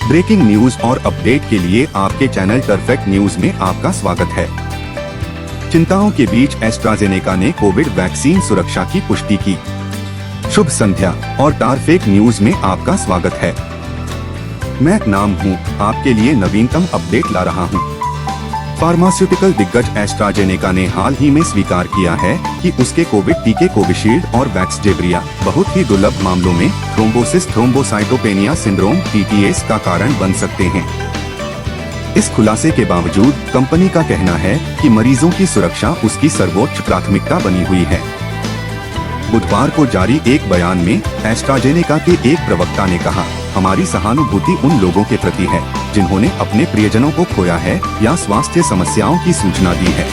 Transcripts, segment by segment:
Breaking news और update के लिए आपके चैनल परफेक्ट न्यूज में आपका स्वागत है। चिंताओं के बीच एस्ट्राजेनेका ने कोविड वैक्सीन सुरक्षा की पुष्टि की। शुभ संध्या और टारफेक न्यूज में आपका स्वागत है। मैं नाम हूं, आपके लिए नवीनतम अपडेट ला रहा हूं। फार्मास्यूटिकल दिग्गज एस्ट्राजेनेका ने हाल ही में स्वीकार किया है कि उसके कोविड टीके कोविशील्ड और वैक्सजेवरिया बहुत ही दुर्लभ मामलों में थ्रोम्बोसिस थ्रोम्बोसाइटोपेनिया सिंड्रोम (TTS) का कारण बन सकते हैं। इस खुलासे के बावजूद कंपनी का कहना है कि मरीजों की सुरक्षा उसकी सर्वोच्च प्राथमिकता बनी हुई है। बुधवार को जारी एक बयान में एस्ट्राजेनेका के एक प्रवक्ता ने कहा, हमारी सहानुभूति उन लोगों के प्रति है जिन्होंने अपने प्रियजनों को खोया है या स्वास्थ्य समस्याओं की सूचना दी है।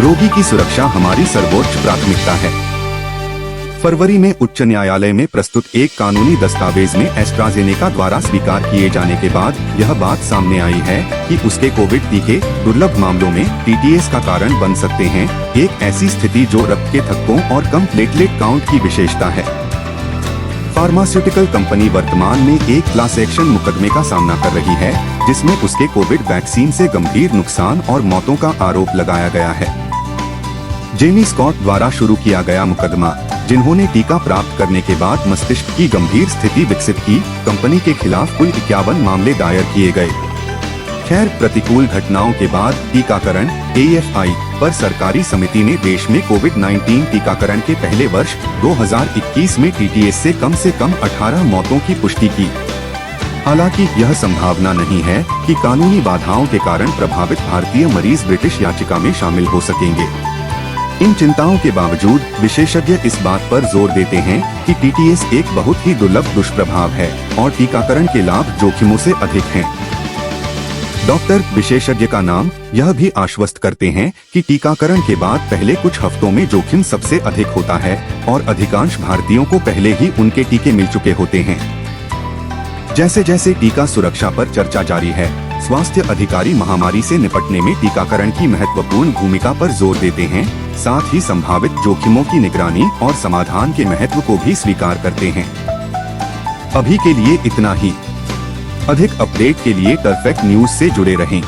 रोगी की सुरक्षा हमारी सर्वोच्च प्राथमिकता है। फरवरी में उच्च न्यायालय में प्रस्तुत एक कानूनी दस्तावेज में एस्ट्राजेनेका द्वारा स्वीकार किए जाने के बाद यह बात सामने आई है कि उसके कोविड टीके दुर्लभ मामलों में TTS का कारण बन सकते हैं, एक ऐसी स्थिति जो रक्त के थक्कों और कम प्लेटलेट काउंट की विशेषता है। फार्मास्यूटिकल कंपनी वर्तमान में एक क्लास एक्शन मुकदमे का सामना कर रही है, जिसमें उसके कोविड वैक्सीन से गंभीर नुकसान और मौतों का आरोप लगाया गया है। जेमी स्कॉट द्वारा शुरू किया गया मुकदमा, जिन्होंने टीका प्राप्त करने के बाद मस्तिष्क की गंभीर स्थिति विकसित की, कंपनी के खिलाफ कुल 51 मामले दायर किए गए। खैर, प्रतिकूल घटनाओं के बाद टीकाकरण AFI पर सरकारी समिति ने देश में कोविड-19 टीकाकरण के पहले वर्ष 2021 में TTS से कम 18 मौतों की पुष्टि की। हालांकि यह संभावना नहीं है कि कानूनी बाधाओं के कारण प्रभावित भारतीय मरीज ब्रिटिश याचिका में शामिल हो सकेंगे। इन चिंताओं के बावजूद विशेषज्ञ इस बात पर जोर देते हैं कि TTS एक बहुत ही दुर्लभ दुष्प्रभाव है और टीकाकरण के लाभ जोखिमों से अधिक हैं। डॉक्टर विशेषज्ञ का नाम यह भी आश्वस्त करते हैं कि टीकाकरण के बाद पहले कुछ हफ्तों में जोखिम सबसे अधिक होता है और अधिकांश भारतीयों को पहले ही उनके टीके मिल चुके होते हैं। जैसे जैसे टीका सुरक्षा पर चर्चा जारी है, स्वास्थ्य अधिकारी महामारी से निपटने में टीकाकरण की महत्वपूर्ण भूमिका पर जोर देते हैं, साथ ही संभावित जोखिमों की निगरानी और समाधान के महत्व को भी स्वीकार करते हैं। अभी के लिए इतना ही। अधिक अपडेट के लिए परफेक्ट न्यूज से जुड़े रहें।